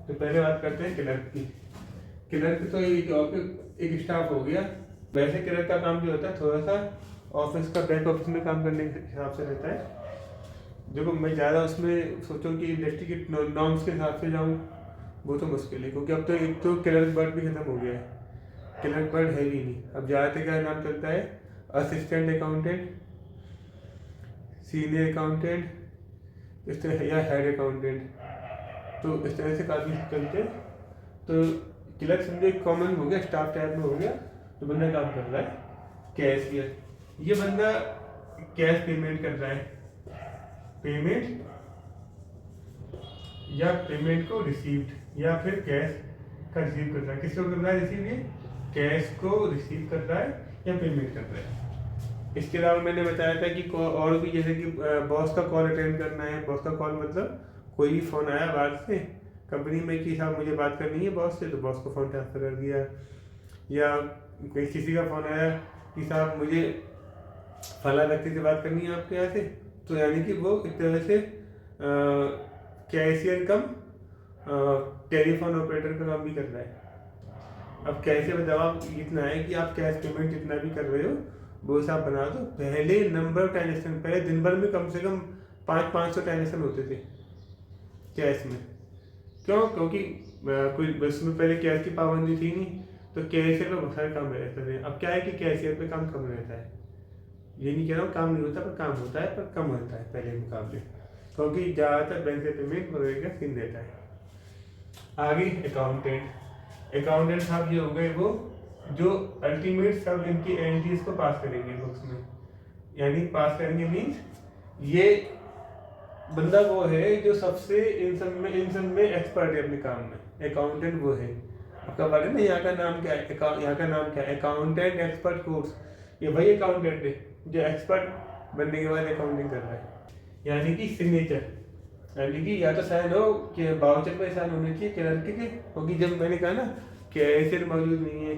तो पहले बात करते हैं क्लर्क की। क्लर्क तो एक स्टाफ हो गया। वैसे क्लर्क का काम जो होता है थोड़ा सा ऑफिस का बैक ऑफिस में काम करने के हिसाब से रहता है। देखो मैं ज़्यादा उसमें सोचूं कि इंडस्ट्री की नॉर्म्स के हिसाब से जाऊँ वो तो मुश्किल है, क्योंकि अब तो एक तो क्लर्क वर्ड भी खत्म हो गया है। क्लर्क वर्ड है ही नहीं। अब ज़्यादातर क्या नाम चलता है, असिस्टेंट अकाउंटेंट, सीनियर अकाउंटेंट, इस तरह या हेड अकाउंटेंट। तो इस तरह से काफ़ी चलते हैं। तो क्लर्क समझो एक कॉमन हो गया, स्टाफ टाइप में हो गया। तो बंदा काम कर रहा है कैशियर। ये बंदा कैश पेमेंट कर रहा है, पेमेंट या पेमेंट को रिसीव्ड या फिर कैश का रिसीव कर रहा है। किसको कर रहा है रिसीव? ये कैश को रिसीव कर रहा है या पेमेंट कर रहा है। इसके अलावा मैंने बताया था कि और भी, जैसे कि बॉस का कॉल अटेंड करना है। बॉस का कॉल मतलब कोई भी फ़ोन आया बाहर से कंपनी में कि साहब मुझे बात करनी है बॉस से, तो बॉस को फ़ोन ट्रांसफर कर दिया। या कोई किसी का फ़ोन आया कि साहब मुझे फला व्यक्ति से बात करनी है आपके यहाँ से, तो यानी कि वो एक तरह से कैशियर कम टेलीफोन ऑपरेटर का काम भी कर रहा है। अब कैसे दबाव इतना है कि आप कैश पेमेंट जितना भी कर रहे हो वो हिसाब बना दो। पहले नंबर ऑफ ट्रांजेक्शन, पहले दिन भर में कम से कम 500 ट्रांजेक्शन होते थे कैश में। क्यों? क्योंकि कोई बस में पहले कैश की पाबंदी थी नहीं, तो कैशियर पे बहुत सारे काम रहते थे। अब क्या है कि कैशियर पे काम कम रहता है। ये नहीं कह रहा हूँ काम नहीं होता, पर काम होता है, पर कम होता है पहले के मुकाबले, क्योंकि ज़्यादातर बैंक से पेमेंट वगैरह का सीन रहता है। आगे अकाउंटेंट। अकाउंटेंट साहब ये हो गए वो जो अल्टीमेट सब इनकी एंट्रीज को पास करेंगे बुक्स में। यानी पास करेंगे मीन्स ये बंदा वो है जो सबसे इन सब में एक्सपर्ट है अपने काम में। अकाउंटेंट वो है। आपका बारे में यहाँ का नाम क्या है? यहाँ का नाम क्या है? Accountant expert course. ये वही अकाउंटेंट है जो एक्सपर्ट बनने के बाद अकाउंटिंग कर रहा है। यानी कि सिग्नेचर, यानी कि या तो साइन हो कि बाउचर पर साइन होने चाहिए क्लर्क के, क्योंकि जब मैंने कहा ना कैशियर मौजूद नहीं है,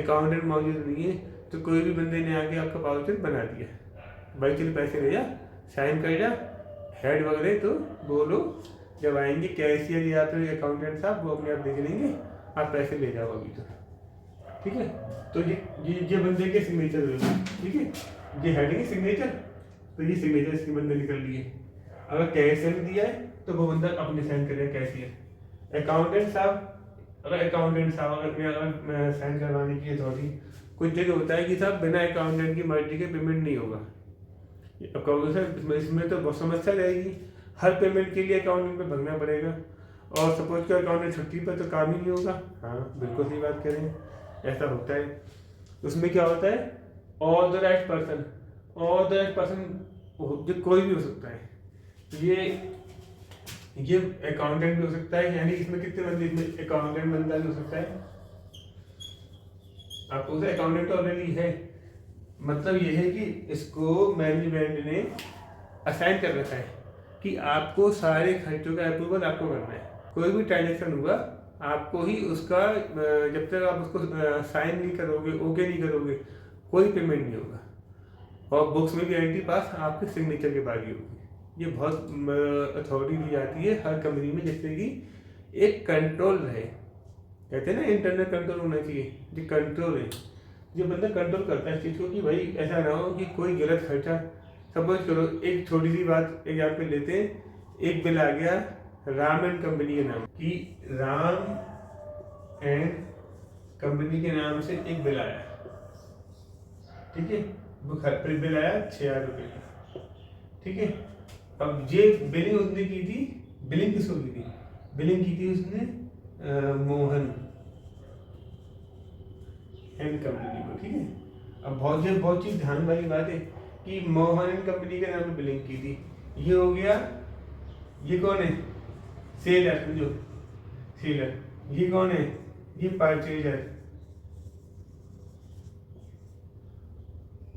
अकाउंटेंट मौजूद नहीं है, तो कोई भी बंदे ने आके आपका बाउचर बना दिया, भाई चल पैसे ले जा, साइन कर जा, हेड वगैरह तो बोलो, जब आएंगे कैशियर या फिर अकाउंटेंट साहब वो अपने आप देख लेंगे, आप पैसे ले जाओ अभी तो, ठीक है। तो ये बंदे के सिग्नेचर हो गए, ठीक है। ये हेड की सिग्नेचर, तो ये सिग्नेचर इसके बंदे निकल लिए। अगर कैशियर दिया है तो वो बंदा अपने साइन करेगा कैशियर। अकाउंटेंट साहब, अगर मैं साइन करवाने की अथॉरिटी, कुछ जगह होता है कि साहब बिना अकाउंटेंट की मर्जी के पेमेंट नहीं होगा। अब कहोगे सर इसमें तो बहुत समस्या रहेगी, हर पेमेंट के लिए अकाउंटेंट पे भगना पड़ेगा, और सपोज कि अकाउंटेंट छुट्टी पर तो काम ही नहीं होगा। हाँ बिल्कुल सही बात करें, ऐसा होता है। उसमें क्या होता है, ऑथराइज्ड पर्सन, ऑथराइज्ड पर्सन जो कोई भी हो सकता है। ये अकाउंटेंट भी हो सकता है। यानी इसमें कितने बंदे, इसमें अकाउंटेंट बंदा भी हो सकता है। आपको उसे अकाउंटेंट तो ऑलरेडी है, मतलब ये है कि इसको मैनेजमेंट ने असाइन कर रखा है कि आपको सारे खर्चों का अप्रूवल आपको करना है। कोई भी ट्रांजेक्शन हुआ आपको ही उसका, जब तक आप उसको साइन नहीं करोगे, ओके नहीं करोगे, कोई पेमेंट नहीं होगा। और बुक्स में भी एंट्री पास आपके सिग्नेचर के बाद ही होगी। ये बहुत अथॉरिटी दी जाती है हर कंपनी में, जिससे कि एक कंट्रोल रहे। कहते हैं ना इंटरनल कंट्रोल होना चाहिए, जो कंट्रोल है, जो बंदा कंट्रोल करता है इस चीज़ को कि भाई ऐसा ना हो कि कोई गलत खर्चा। सपोज करो एक छोटी सी बात एग्जाम्पल लेते हैं, एक बिल आ गया राम एंड कंपनी के नाम की, राम एंड कंपनी के नाम से एक बिल आया, ठीक है। वो बिल आया 6,000 रुपये का, ठीक है। अब ये बिलिंग उसने की थी, बिलिंग किसको की थी? बिलिंग की थी उसने मोहन एंड कंपनी को, ठीक है। अब बहुत चीज ध्यान वाली बात है कि मोहन एंड कंपनी के नाम पे बिलिंग की थी। ये हो गया, ये कौन है? सेलर, जो सेलर। ये कौन है? ये परचेजर,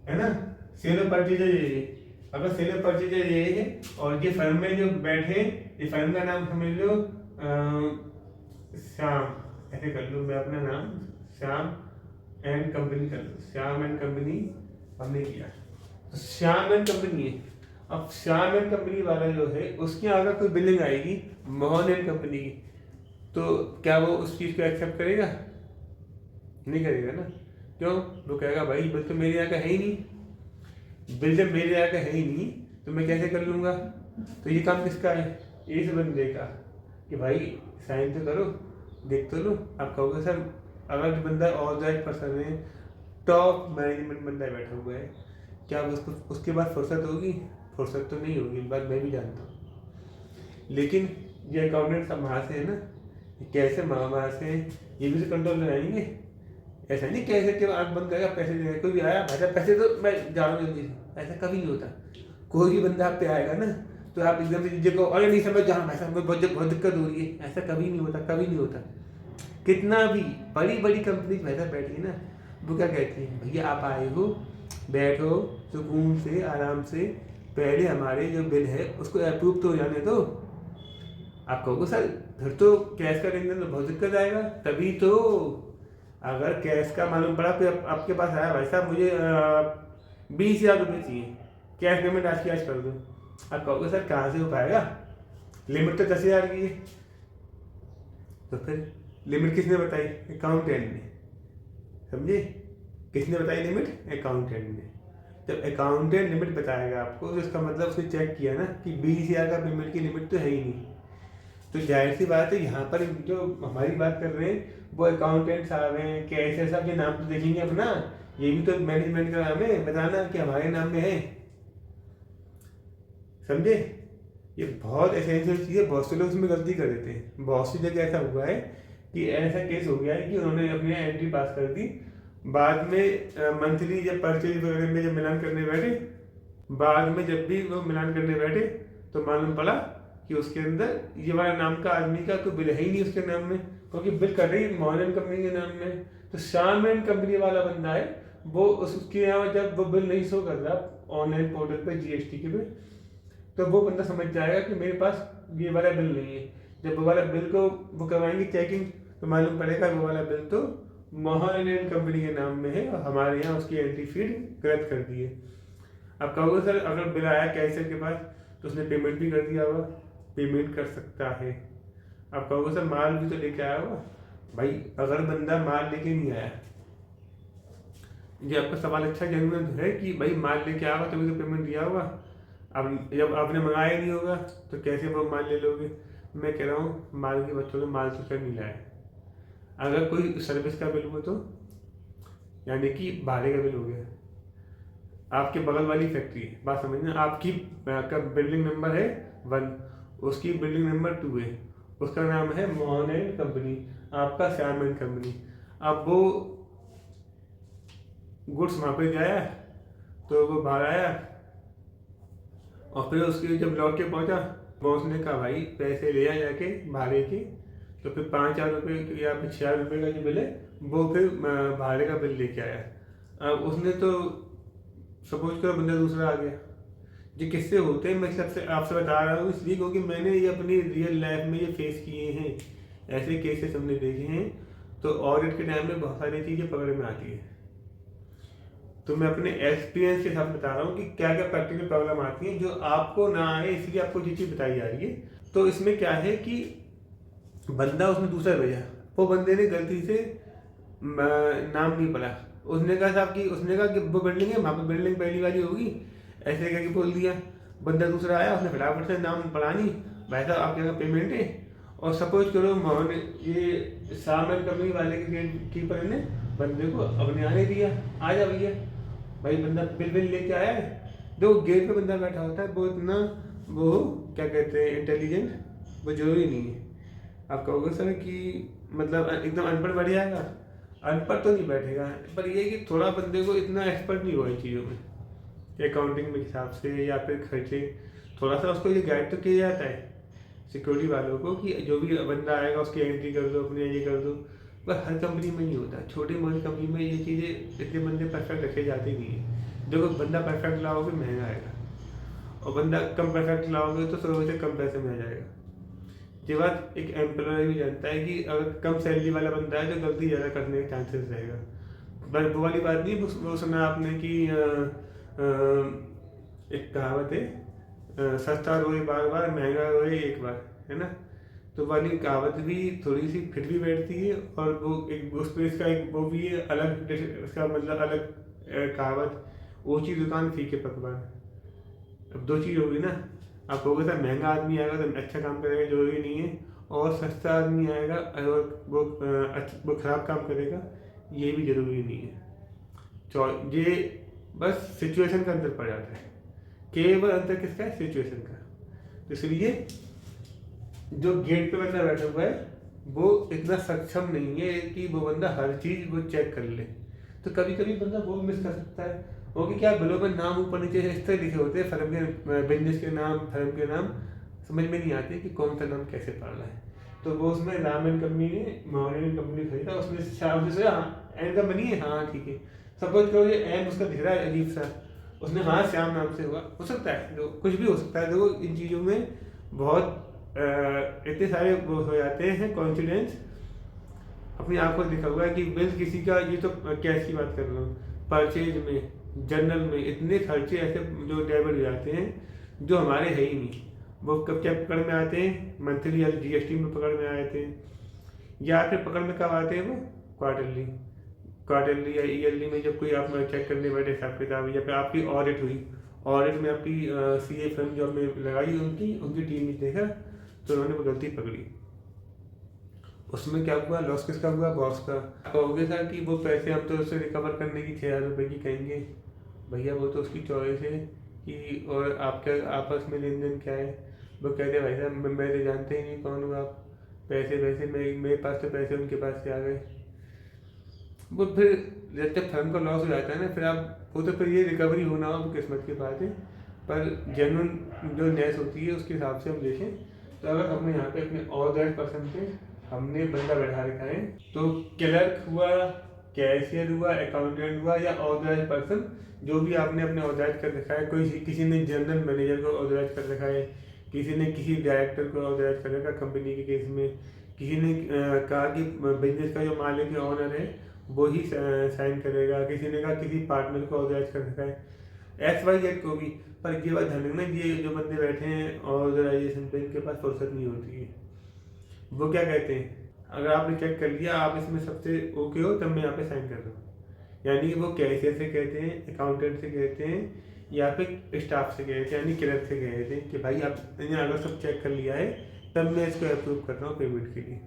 है ना। सेलर परचेजर ये, अगर सेलर परचेजर ये है, और ये फर्म में जो बैठे, ये फर्म का नाम समझ लो श्याम, ऐसे कर लो, मैं अपना नाम श्याम एंड कंपनी कर लो, श्याम एंड कंपनी हमने किया, तो श्याम एंड कंपनी है। अब श्याम एंड कंपनी वाला जो है उसके अगर कोई बिलिंग आएगी मोहन एंड कंपनी की, तो क्या वो उस चीज़ को एक्सेप्ट करेगा? नहीं करेगा ना। क्यों? वो कहेगा भाई बिल तो मेरे यहाँ का है ही नहीं, बिल जब मेरे यहाँ का है ही नहीं तो मैं कैसे कर लूँगा? तो ये काम किसका है? इस बंदे का, कि भाई साइन तो करो, देख तो लो। आप कहोगे सर अगर जो बंदा ऑल राइट पर्सन है, टॉप मैनेजमेंट बंदा बैठा हुआ है, क्या उसको उसके बाद फुर्सत होगी? फुर्सत तो नहीं होगी, बात मैं भी जानता हूँ। लेकिन ये अकाउंटेंट सब वहाँ से है ना, कैसे वहाँ से ये भी तो कंट्रोल लगाएंगे। ऐसा नहीं कैसे कि आँख बंद करेगा पैसे देगा, कोई भी आया भाई साहब पैसे तो मैं जा रहा हूँ जल्दी से, ऐसा कभी नहीं होता। कोई भी बंदा आप पे आएगा ना तो आप एकदम से चीज़ें को अरे नहीं समझ जा रहा भाई साहब, बहुत दिक्कत हो रही है, ऐसा कभी नहीं होता, कभी नहीं होता। कितना भी बड़ी बड़ी कंपनी भाई साहब बैठी है ना, वो क्या कहती है, भैया आप आए हो, बैठो सुकून से आराम से, पहले हमारे जो बिल है उसको अप्रूव तो हो जाने दो। आप कहोगे सर फिर तो कैश का लेन देन तो बहुत दिक्कत आएगा। तभी तो अगर कैश का मालूम पड़ा कि आपके पास आया भाई साहब मुझे 20,000 रुपये चाहिए, कैश पेमेंट आज की आज कर दो, आप कहोगे सर कहाँ से हो पाएगा, लिमिट तो 10,000 की है। तो फिर लिमिट किसने बताई? अकाउंटेंट ने। समझे? किसने बताई लिमिट? अकाउंटेंट ने। जब अकाउंटेंट लिमिट बताएगा आपको तो इसका मतलब उसने चेक किया ना कि 20,000 का पेमेंट की लिमिट तो है ही नहीं। तो जाहिर सी बात है यहाँ पर जो हमारी बात कर रहे हैं वो अकाउंटेंट साहब हैं, कैसे साहब के नाम तो देखेंगे अपना, ये भी तो मैनेजमेंट का नाम है, बताना कि हमारे नाम में है। समझे? ये बहुत एसेंशियल चीज़ है, बहुत से लोग इसमें गलती कर देते हैं। बहुत सी जगह ऐसा हुआ है कि ऐसा केस हो गया है कि उन्होंने अपनी एंट्री पास कर दी, बाद में मंथली जब परचेज वगैरह में जब मिलान करने बैठे, बाद में जब भी वो मिलान करने बैठे तो मालूम पड़ा कि उसके अंदर ये वाला नाम का आदमी का तो बिल है ही नहीं उसके नाम में, क्योंकि बिल कर रही मॉर्निंग कंपनी के नाम में। तो शामिल कंपनी वाला बंदा है वो उसके यहाँ जब वो बिल नहीं शो कर रहा ऑनलाइन पोर्टल पे जीएसटी के पे, तो वो बंदा समझ जाएगा कि मेरे पास ये वाला बिल नहीं है। जब वो वाला बिल को वो करवाएंगे चेकिंग तो मालूम पड़ेगा वो वाला बिल तो महान कंपनी के नाम में है और हमारे यहाँ उसकी एंट्री फीड गलत कर दी है। अब कहोगे सर अगर बिल आया कैशियर के पास तो उसने पेमेंट भी कर दिया होगा, पेमेंट कर सकता है। अब कहोगे सर माल भी तो लेके आया होगा, भाई अगर बंदा माल लेके नहीं आया, ये आपका सवाल अच्छा जेन्युइन है कि भाई माल लेके आया होगा तभी तो पेमेंट दिया होगा। अब जब आपने मंगाया नहीं होगा तो कैसे वो माल ले लोगे? मैं कह रहा हूँ माल के बच्चों को माल तो कर नहीं लाए। अगर कोई सर्विस का बिल हो तो यानी कि भाड़े का बिल हो गया, आपके बगल वाली फैक्ट्री है, बात समझना, आपकी का बिल्डिंग नंबर है 1, उसकी बिल्डिंग नंबर 2 है, उसका नाम है मोहन एंड कंपनी, आपका श्याम एंड कंपनी। अब वो गुड्स वहाँ पे गया तो वो बाहर आया और फिर उसके जब लौट के पहुँचा बॉस ने कहा भाई पैसे ले आ जाके भाड़े के, तो फिर 5,000 रुपये या फिर 6,000 रुपये का जो बिल है वो फिर भाड़े का बिल लेके आया। अब उसने तो सपोज करो बंदा दूसरा आ गया। ये किससे होते हैं मैं सबसे आपसे बता रहा हूँ इसलिए क्योंकि मैंने ये अपनी रियल लाइफ में ये फेस किए हैं, ऐसे केसेस हमने देखे हैं। तो ऑडिट के टाइम में बहुत सारी चीज़ें पकड़ में आती है, तो मैं अपने एक्सपीरियंस के साथ बता रहा हूँ कि क्या क्या प्रैक्टिकल प्रॉब्लम आती है जो आपको ना आए, इसलिए आपको ये चीज़ बताई जा रही है। तो इसमें क्या है कि बंदा उसने दूसरा भेजा, वो बंदे ने गलती से नाम नहीं पढ़ा, उसने कहा साहब कि उसने कहा कि वो बिल्डिंग है वहाँ पर बिल्डिंग पहली वाली होगी, ऐसे करके बोल दिया। बंदा दूसरा आया उसने फटाफट से नाम पढ़ा नहीं, भाई साहब आपके यहाँ पेमेंट है। और सपोज करो मोहन ये सामान कंपनी वाले के गेट कीपर ने बंदे को अपने आने दिया, आ जा भैया, भाई बंदा बिल बिल लेके आया है, जो गेट पे बंदा बैठा होता है वो इतना वो क्या कहते हैं इंटेलिजेंट वो जरूरी नहीं है। आप कहोगे सर कि मतलब एकदम अनपढ़ बैठ जाएगा, अनपढ़ तो नहीं बैठेगा, पर ये कि थोड़ा बंदे को इतना एक्सपर्ट नहीं हुआ इन चीज़ों में, अकाउंटिंग के हिसाब से या फिर खर्चे, थोड़ा सा उसको ये गाइड तो किया जाता है सिक्योरिटी वालों को कि जो भी बंदा आएगा उसकी एंट्री कर दो, अपने ये कर दो। पर हर कंपनी में नहीं होता, छोटी मोटी कंपनी में ये चीज़ें इतने बंदे परफेक्ट रखे जाते नहीं है। देखो बंदा परफेक्ट लाओगे महंगा आएगा और बंदा कम परफेक्ट लाओगे तो थोड़ा से कम पैसे में आ जाएगा। ये बात एक एम्प्लॉय भी जानता है कि अगर कम सैलरी वाला बंदा है तो गलती ज़्यादा करने के चांसेस रहेगा। पर वो वाली बात नहीं, वो सुना आपने कि एक कहावत है सस्ता रोए बार बार महंगा रोए एक बार, है ना। तो वाली कहावत भी थोड़ी सी फिट भी बैठती है, और वो एक उस पर इसका एक वो भी है अलग, इसका मतलब अलग कहावत, ऊँची दुकान फीके पकवान। अब दो चीज़ होगी ना, आप कहोगे सर महंगा आदमी आएगा तो अच्छा काम करेगा, जरूरी नहीं है, और सस्ता आदमी आएगा और वो खराब काम करेगा, ये भी जरूरी नहीं है। ये बस सिचुएशन का अंतर पड़ जाता है, केवल अंतर किसका है, सिचुएशन का। तो इसलिए जो गेट पे बंदा बैठा हुआ है वो इतना सक्षम नहीं है कि वो बंदा हर चीज़ वो चेक कर ले। तो कभी कभी बंदा वो मिस कर सकता है, वो कि क्या बिलों में नाम ऊपर नीचे इस तरह लिखे होते हैं, फर्म के बिजनेस के नाम, फर्म के नाम समझ में नहीं आते कि कौन सा नाम कैसे पढ़ना है। तो वो उसमें रामन कंपनी ने मॉडर्न कंपनी खरीदा, उसने शाम से एंड कंपनी है, हाँ ठीक है, सपोज करो ये एम उसका दिख रहा है अजीब सा, उसने हाँ श्याम नाम से हुआ, हो सकता है, जो कुछ भी हो सकता है। देखो इन चीज़ों में बहुत इतने सारे वो हो जाते हैं कॉन्फिडेंस, अपनी आंखों से लिखा हुआ है कि बिल किसी का, ये तो कैश की बात कर रहा हूँ, परचेज में, जनरल में इतने खर्चे ऐसे जो डेबिट हो जाते हैं जो हमारे है ही नहीं। वो कब क्या पकड़ में आते हैं, मंथली या जीएसटी में पकड़ में आए थे, या फिर पकड़ में कब आते हैं वो, क्वार्टरली या ईयरली में, जब कोई आप चेक करने बैठे हिसाब किताब, या फिर आपकी ऑडिट हुई, ऑडिट में आपकी सीए फर्म जो हमने लगाई उनकी टीम ने देखा तो उन्होंने वो गलती पकड़ी, उसमें क्या हुआ, लॉस किसका हुआ, बॉस का। कहोगे सर कि वो पैसे हम तो उससे रिकवर करने की 6,000 रुपये की कहेंगे, भैया वो तो उसकी चॉइस है कि, और आपका आपस में लेन देन क्या है। वो कहते भाई साहब मैं तो जानते ही नहीं कौन हो आप, पैसे मेरे पास तो पैसे उनके पास से आ गए। वो फिर जब फर्म का लॉस हो जाता है ना, फिर आप वो तो फिर ये रिकवरी होना हो किस्मत की बात है, पर जेन्युइन जो नेस होती है उसके हिसाब से हम देखें तो अगर हमने यहाँ पे अपने ऑथराइज्ड पर्सन पे हमने बंदा बैठा रखा है, तो क्लर्क हुआ, कैशियर हुआ, अकाउंटेंट हुआ, या ऑथराइज्ड पर्सन जो भी आपने अपने ऑथराइज कर रखा है, कोई किसी ने जनरल मैनेजर को ऑथराइज कर रखा है, किसी ने किसी डायरेक्टर को ऑथराइज कर रखा है कंपनी के केस में, किसी ने कहा कि बिजनेस का जो मालिक है, ऑनर है, वो ही साइन करेगा, किसी ने कहा किसी पार्टनर को ऑथराइज कर रखा है, XYZ को भी। पर ये बात ध्यान रखना, ये जो बंदे बैठे हैं ऑथराइजेशन पे, इनके पास फुर्सत नहीं होती है। वो क्या कहते हैं, अगर आपने चेक कर लिया आप इसमें सबसे ओके हो तब मैं यहाँ पे साइन कर रहा हूँ, यानी कि वो कैशियर से कहते हैं, अकाउंटेंट से कहते हैं, या फिर स्टाफ से कहते हैं, यानी क्लर्क से कहते हैं कि भाई आपने अगर सब चेक कर लिया है तब मैं इसको अप्रूव कर रहा हूँ पेमेंट के लिए,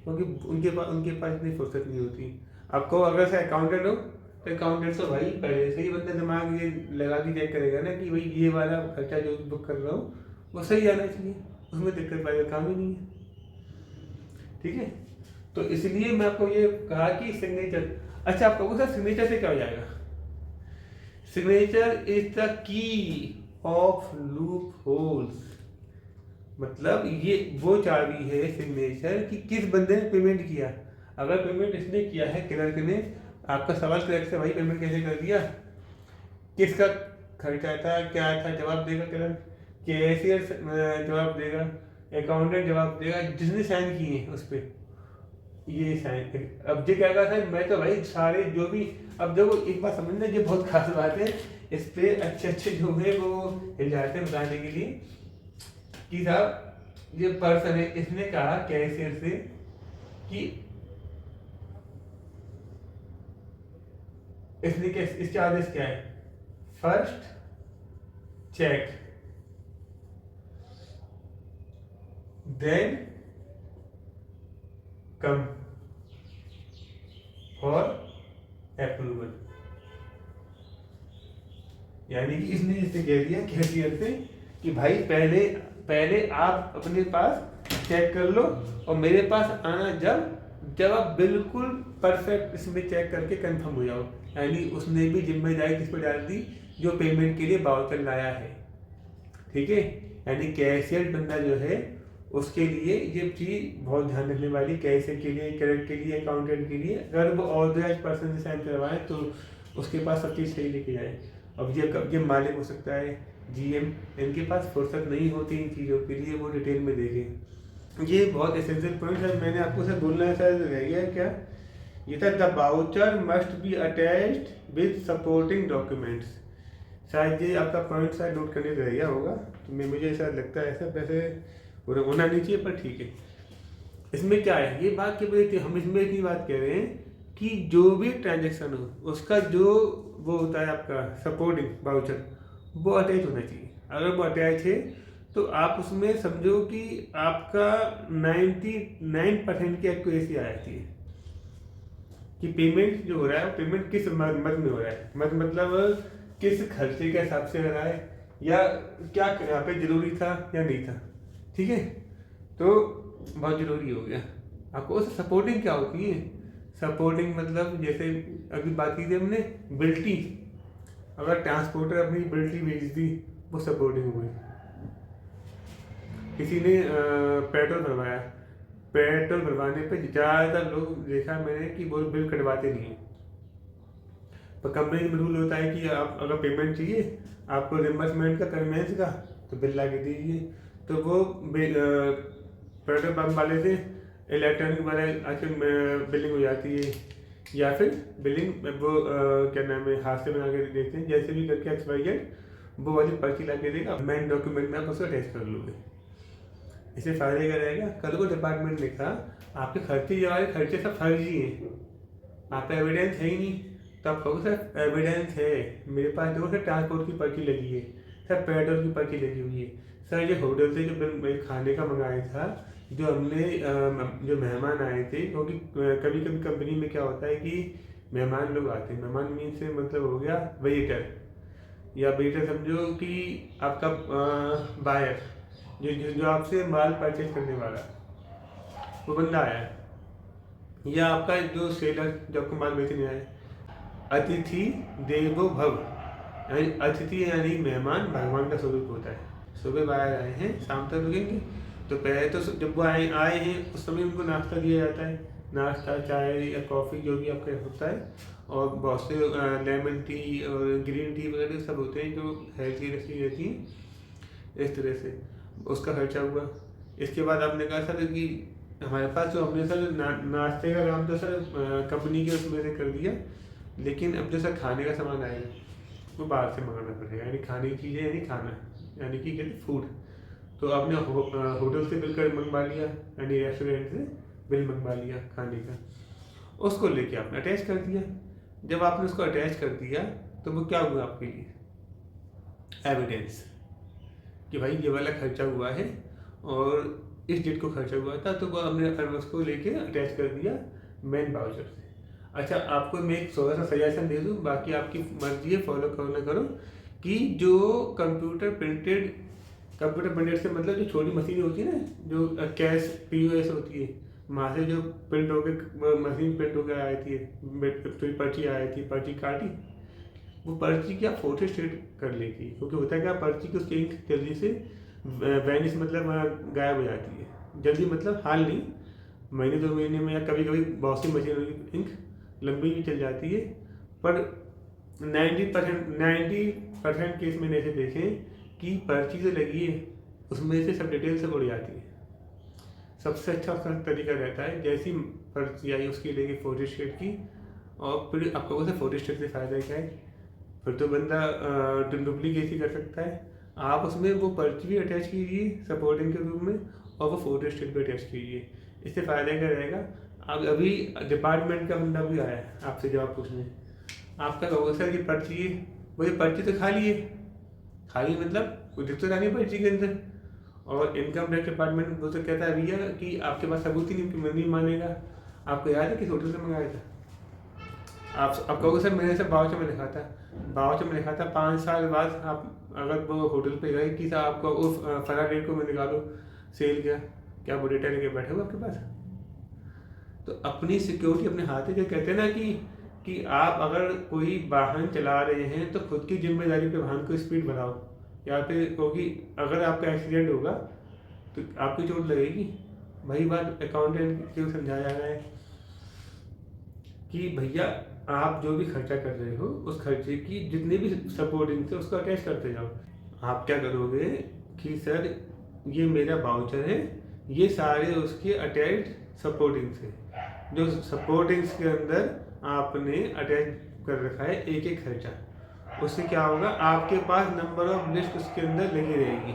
क्योंकि उनके पास इतनी फुर्सत नहीं होती। आपको अगर से अकाउंटेंट हो तो अकाउंटेंट तो भाई पहले से ही बंदा दिमाग ये लगा के चेक करेगा ना कि भाई ये वाला खर्चा जो बुक कर रहा हूँ वो सही आना चाहिए, उसमें दिक्कत वाला काम ही नहीं है, ठीक है। तो इसलिए मैं आपको ये कहा कि सिग्नेचर, अच्छा आप कहोगे सर सिग्नेचर से क्या हो जाएगा, signature is the key of loop holes, मतलब ये वो चाबी है सिग्नेचर कि किस बंदे ने पेमेंट किया। अगर पेमेंट इसने किया है क्लर्क ने, आपका सवाल क्लर्क से भाई पेमेंट कैसे कर दिया, किसका खर्चा था, क्या था, जवाब देगा क्लर्क, कैशियर जवाब देगा, अकाउंटेंट जवाब देगा, जिसने साइन किए हैं उस पर ये साइन। अब ये क्या कहा था, मैं तो भाई सारे जो भी, अब देखो एक बात समझना, ये बहुत खास बात है, इस पे अच्छे जो है वो हिल जाते हैं बताने के लिए कि साहब ये पर्सन है, इसने कहा कैशियर से कि इसने इसके आदेश क्या है, first check then come for approval, यानी कि इसने इससे कह दिया कैशियर से कि भाई पहले आप अपने पास चेक कर लो और मेरे पास आना जब आप बिल्कुल परफेक्ट इसमें चेक करके कंफर्म हो जाओ। यानी उसने भी जिम्मेदारी किस पर डाल दी, जो पेमेंट के लिए वाउचर लाया है, ठीक है। यानी कैशियर बंदा जो है उसके लिए ये चीज़ बहुत ध्यान रखने वाली, कैशियर के लिए, क्लर्क के लिए, अकाउंटेंट के लिए, अगर वो ऑथराइज्ड पर्सन से साइन करवाए तो उसके पास सब चीज़ सही लेके जाए। अब ये मालिक हो सकता है, GM, इनके पास फुर्सत नहीं होती इन चीज़ों के लिए, वो डिटेल में देखें। ये बहुत एसेंशियल पॉइंट है, मैंने आपको से बोलना शायद रह गया क्या, ये था the voucher must be attached with supporting documents, शायद ये आपका पॉइंट शायद नोट करने रह गया होगा, तो मुझे ऐसा लगता है ऐसा, वैसे पूरा होना नहीं चाहिए पर ठीक है। इसमें क्या है, ये बात की वजह हम इसमें इतनी बात कह रहे हैं कि जो भी ट्रांजेक्शन हो उसका जो वो होता है आपका सपोर्टिंग वाउचर, वो अटैच होना चाहिए। अगर वो अटैच है तो आप उसमें समझो कि आपका 99% की एक्यूरेसी आ जाती है कि पेमेंट जो हो रहा है पेमेंट किस मद में हो रहा है, मतलब किस खर्चे के हिसाब से हो रहा है, या क्या यहाँ पे जरूरी था या नहीं था। ठीक है, तो बहुत ज़रूरी हो गया। आपको सपोर्टिंग क्या होती है, सपोर्टिंग मतलब जैसे अभी बात की थी हमने बिल्टी, अगर ट्रांसपोर्टर अपनी बिल्टी भेज दी वो सपोर्टिंग हो गई। किसी ने पेट्रोल भरवाया, पेट्रोल भरवाने पे ज़्यादातर लोग देखा मैंने कि वो बिल कटवाते नहीं हैं। पर कंपनी में रूल होता है कि आप अगर पेमेंट चाहिए आपको रिम्बर्समेंट का कन्वेंस का तो बिल ला के दीजिए। तो वो पेट्रोल पंप वाले से इलेक्ट्रॉनिक वाले आजकल बिलिंग हो जाती है, या फिर बिलिंग वो क्या नाम है हाथ से बना के देते हैं, जैसे भी करके XYZ वो वाली पर्ची ला के देगा, मेन डॉक्यूमेंट में आप उसको अटैच कर लोगे। इससे फायदे का रहेगा। कल को डिपार्टमेंट ने कहा आपके खर्चे जो वाले खर्चे सब फर्जी हैं, आपका एविडेंस है ही नहीं, तो आप कहो सर एविडेंस है मेरे पास, देखो सर ट्रांसपोर्ट की पर्ची लगी है, सर पेट्रोल की पर्ची लगी हुई है, सर ये होटल से जो बिल खाने का मंगाया था, जो हमने जो मेहमान आए थे, क्योंकि कभी कभी कंपनी में क्या होता है कि मेहमान लोग आते हैं, मेहमान मीन से मतलब हो गया वेटर, या वेटर समझो कि आपका बायर जो आपसे माल परचेज करने वाला वो बंदा आया है, या आपका जो सेलर जो आपको माल बेचने आया। अतिथि देवो भव, यानी अतिथि यानी मेहमान भगवान का स्वरूप होता है। सुबह बाहर आए हैं शाम तक रुकेंगे, तो पहले तो जब वो आए हैं उस समय उनको नाश्ता दिया जाता है, नाश्ता चाय या कॉफ़ी जो भी आपका होता है, और बहुत से लेमन टी और ग्रीन टी वगैरह सब होते हैं जो हेल्थ की रखी रहती हैं। इस तरह से उसका खर्चा हुआ। इसके बाद आपने कहा सर कि हमारे पास जो हमने सर नाश्ते का काम तो सर कंपनी के उसमें से कर दिया, लेकिन अब जो सर खाने का सामान आएगा वो बाहर से मंगाना पड़ेगा, यानी खाने की चीज़ें, यानी खाना, यानी कि कहते फूड। तो आपने होटल से बिल कर मंगवा लिया, यानी रेस्टोरेंट से बिल मंगवा लिया खाने का, उसको लेके आपने अटैच कर दिया। जब आपने उसको अटैच कर दिया तो वो क्या हुआ आपके लिए, एविडेंस कि भाई ये वाला खर्चा हुआ है और इस डेट को खर्चा हुआ था, तो वो हमने उसको लेके अटैच कर दिया मेन वाउचर से। अच्छा, आपको मैं एक थोड़ा सा सजेशन दे दूँ, बाकी आपकी मर्जी है फॉलो करो ना करो, कि जो कंप्यूटर प्रिंटेड से मतलब जो छोटी मशीन होती है ना, जो कैश POS होती है, वहाँ से जो प्रिंट होकर मशीन प्रिंट होकर आई थी, पर्ची आई थी, पर्ची काटी, वो पर्ची की आप फोटो स्टेट कर लेती है, क्योंकि होता है क्या पर्ची की उसकी इंक जल्दी से वैनिश मतलब गायब हो जाती है, जल्दी मतलब हाल नहीं, महीने 2 महीने में, या कभी कभी बहुत सी मशीनों की इंक लंबी भी चल जाती है, पर 90% केस मैंने ऐसे देखे कि पर्ची जो लगी है उसमें से सब डिटेल से उड़ जाती है। सबसे अच्छा उसका तरीका रहता है जैसी पर्ची आई उसकी लेके फोटो स्टेट की, और फिर आपको उसे फोटो स्टेट से फ़ायदा क्या है, फिर तो बंदा डुप्लीकेट ही कर सकता है। आप उसमें वो पर्ची भी अटैच कीजिए सपोर्टिंग के रूप में, और वो फोटो स्टेट भी अटैच कीजिए। इससे फ़ायदा क्या रहेगा, अब अभी डिपार्टमेंट का बंदा भी आया है आपसे जवाब पूछने, आपका कहोगे सर की पर्ची है, वो ये पर्ची तो खाली है, खाली मतलब कोई दिक्कत नहीं पर्ची के अंदर, और इनकम टैक्स डिपार्टमेंट वो तो कहता है भैया कि आपके पास सबूत ही नहीं मानेगा। आपको याद है किस होटल से मंगाया था, आप कहोगे सर मैंने सब वाउचर में लिखा था 5 साल बाद आप अगर वो होटल पे गए कि साहब आपको उस फला डेट को मैं निकालो सेल क्या वो डेटा लेके बैठे हो आपके पास। तो अपनी सिक्योरिटी अपने हाथ में, जो कहते हैं ना कि आप अगर कोई वाहन चला रहे हैं तो खुद की जिम्मेदारी पे वाहन को स्पीड बढ़ाओ, या फिर क्योंकि अगर आपका एक्सीडेंट होगा तो आपकी चोट लगेगी। वही बात अकाउंटेंट को समझाया गया है कि भैया आप जो भी खर्चा कर रहे हो उस खर्चे की जितने भी सपोर्टिंग थे उसको अटैच करते जाओ। आप क्या करोगे कि सर ये मेरा वाउचर है, ये सारे उसके अटैच सपोर्टिंग्स है, जो सपोर्टिंग्स के अंदर आपने अटैच कर रखा है एक एक खर्चा। उससे क्या होगा, आपके पास नंबर ऑफ लिस्ट उसके अंदर लगी रहेगी।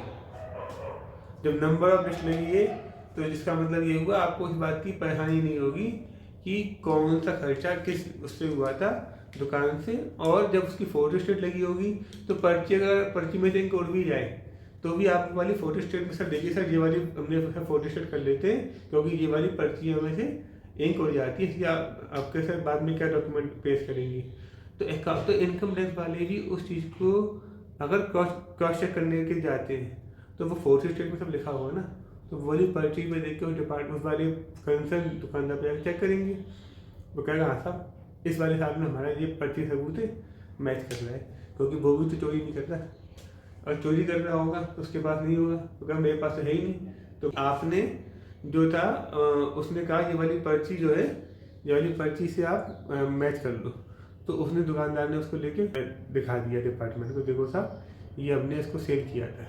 जब नंबर ऑफ लिस्ट लगी है तो इसका मतलब ये हुआ आपको इस बात की परेशानी नहीं होगी कि कौन सा खर्चा किस उससे हुआ था दुकान से। और जब उसकी फोटो स्टेट लगी होगी तो पर्ची, अगर पर्ची में से इंक उड़ भी जाए तो भी आप वाली फोटो स्टेट में सर देखिए सर ये वाली हमने फोटो स्टेट कर लेते हैं क्योंकि ये वाली पर्चियों में से इंक उड़ जाती है, इसलिए आपके सर बाद में क्या डॉक्यूमेंट पेश करेंगी। तो इनकम टैक्स वाले भी उस चीज़ को अगर क्रॉस चेक करने के जाते हैं तो वो फोटो स्टेट में सब लिखा हुआ ना, तो वो वाली पर्ची में देख के उस डिपार्टमेंट वाले कंसर्न दुकानदार पर चेक करेंगे। वो कहेगा हाँ साहब इस वाले साल में हमारा ये पर्ची सबूत है मैच कर रहा है, क्योंकि वो भी तो चोरी नहीं कर रहा, और चोरी कर रहा होगा तो उसके पास नहीं होगा, तो कहा मेरे पास तो है ही नहीं। तो आपने जो था उसने कहा ये वाली पर्ची जो है, ये वाली पर्ची से आप मैच कर लो, तो उसने दुकानदार ने उसको लेके दिखा दिया डिपार्टमेंट को, देखो साहब ये हमने इसको सेल किया था,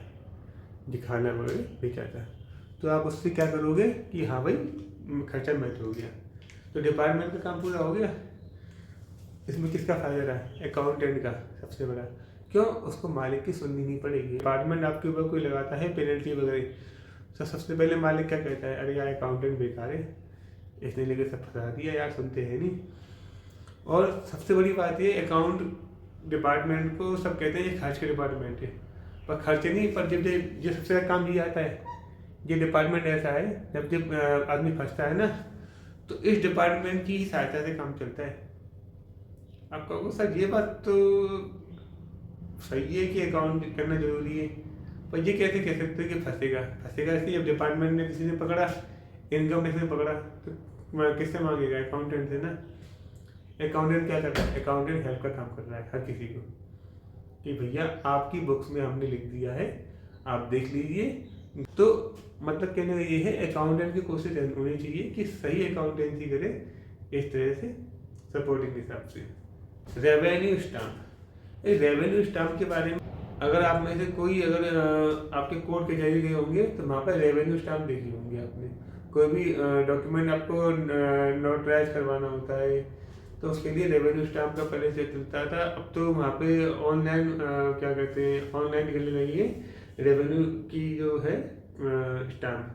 दिखाना वगैरह बेचा था। तो आप उससे क्या करोगे कि हाँ भाई खर्चा मैच हो गया, तो डिपार्टमेंट का काम पूरा हो गया। इसमें किसका फायदा रहा? अकाउंटेंट का सबसे बड़ा। क्यों? उसको मालिक की सुननी नहीं पड़ेगी। डिपार्टमेंट आपके ऊपर कोई लगाता है पेनल्टी वगैरह, तो सबसे पहले मालिक क्या कहता है, अरे यार अकाउंटेंट बेकार है, इसने लेके सब फंसा दिया यार, सुनते हैं नहीं। और सबसे बड़ी बात ये, अकाउंट डिपार्टमेंट को सब कहते हैं ये खर्च के डिपार्टमेंट है, पर खर्च नहीं, पर जब ये सबसे ज़्यादा काम ये आता है, ये डिपार्टमेंट ऐसा है जब आदमी फंसता है ना तो इस डिपार्टमेंट की सहायता से काम चलता है। आप कहोगे सर ये बात तो सही है कि अकाउंट करना जरूरी है, पर ये कैसे कह सकते हो कि फंसेगा इसलिए जब डिपार्टमेंट ने किसी ने पकड़ा, इनकम टैक्स ने पकड़ा, तो किससे मांगेगा? अकाउंटेंट से ना। अकाउंटेंट क्या कर रहा है? अकाउंटेंट हेल्प का काम कर रहा है हर किसी को कि भैया आपकी बुक्स में हमने लिख दिया है, आप देख लीजिए। तो मतलब कहने का ये है, अकाउंटेंट की कोशिश होनी चाहिए कि सही अकाउंटेंसी करे इस तरह से सपोर्टिंग के हिसाब से। रेवेन्यू स्टाम्प, रेवेन्यू स्टाम्प के बारे में अगर आप में से कोई अगर आपके कोर्ट कचहरी गए होंगे तो वहाँ पर रेवेन्यू स्टाम्प देखी होंगे आपने। कोई भी डॉक्यूमेंट आपको नोटराइज करवाना होता है तो उसके लिए रेवेन्यू स्टाम्प का पहले से चलता था, अब तो वहाँ पे ऑनलाइन क्या कहते हैं, ऑनलाइन निकलने लगी है रेवेन्यू की जो है स्टाम्प,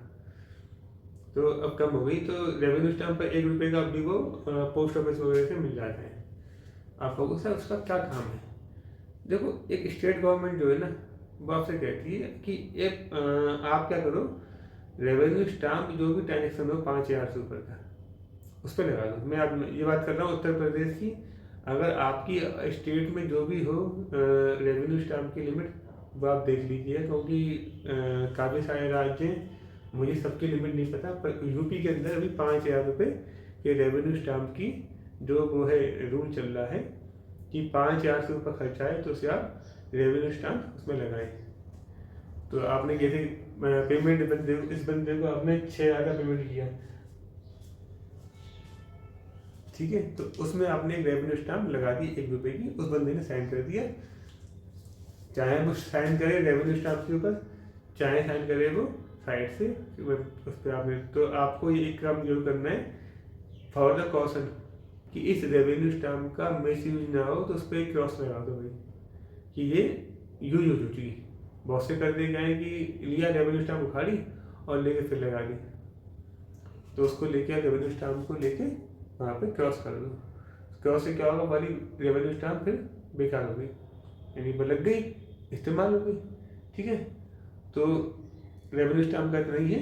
तो अब कम हो गई। तो रेवेन्यू स्टाम्प पर 1 रुपये का भी वो पोस्ट ऑफिस वगैरह से मिल जाता है। आप लोगों से उसका क्या काम है? देखो एक स्टेट गवर्नमेंट जो है ना वो आपसे कहती है कि एक आप क्या करो, रेवेन्यू स्टाम्प जो भी ट्रांजेक्शन हो 5,000 से ऊपर का उस पर लगा दो। मैं अब ये बात कर रहा हूँ उत्तर प्रदेश की, अगर आपकी स्टेट में जो भी हो रेवेन्यू स्टाम्प की लिमिट वो आप देख लीजिए, क्योंकि काफ़ी सारे राज्य हैं, मुझे सबकी लिमिट नहीं पता, पर यूपी के अंदर अभी 5,000 रुपये के रेवेन्यू स्टाम्प की जो वो है रूल चल रहा है कि 5,000 से ऊपर खर्चा है तो उसे आप रेवेन्यू स्टाम्प उसमें लगाएं। तो आपने जैसे पेमेंट इस बंदे को आपने 6,000 का पेमेंट किया, ठीक है, तो उसमें आपने एक रेवेन्यू स्टाम्प लगा दी 1 रुपये की, उस बंदे ने साइन कर दिया, चाहे वो साइन करे रेवेन्यू स्टाम्प के ऊपर, चाहे साइन करे वो साइड से उस पर आपने। तो आपको ये एक काम जरूर करना है फॉर द कॉशन कि इस रेवेन्यू स्टाम्प का मिस यूज ना हो, तो उस पर एक क्रॉस लगा दो भाई कि ये यूज हो चुकी। बहुत से कर दे गए कि लिया रेवेन्यू स्टाम्प उखाड़ी और लेके फिर लगा दी, तो उसको लेके रेवेन्यू स्टाम्प को लेके वहाँ पे क्रॉस कर दो। क्रॉस से क्या होगा, हमारी रेवेन्यू स्टाम्प फिर बेकार हो गई, यानी वो लग गई, इस्तेमाल हो गई, ठीक है। तो रेवेन्यू स्टाम्प का इतना ही है।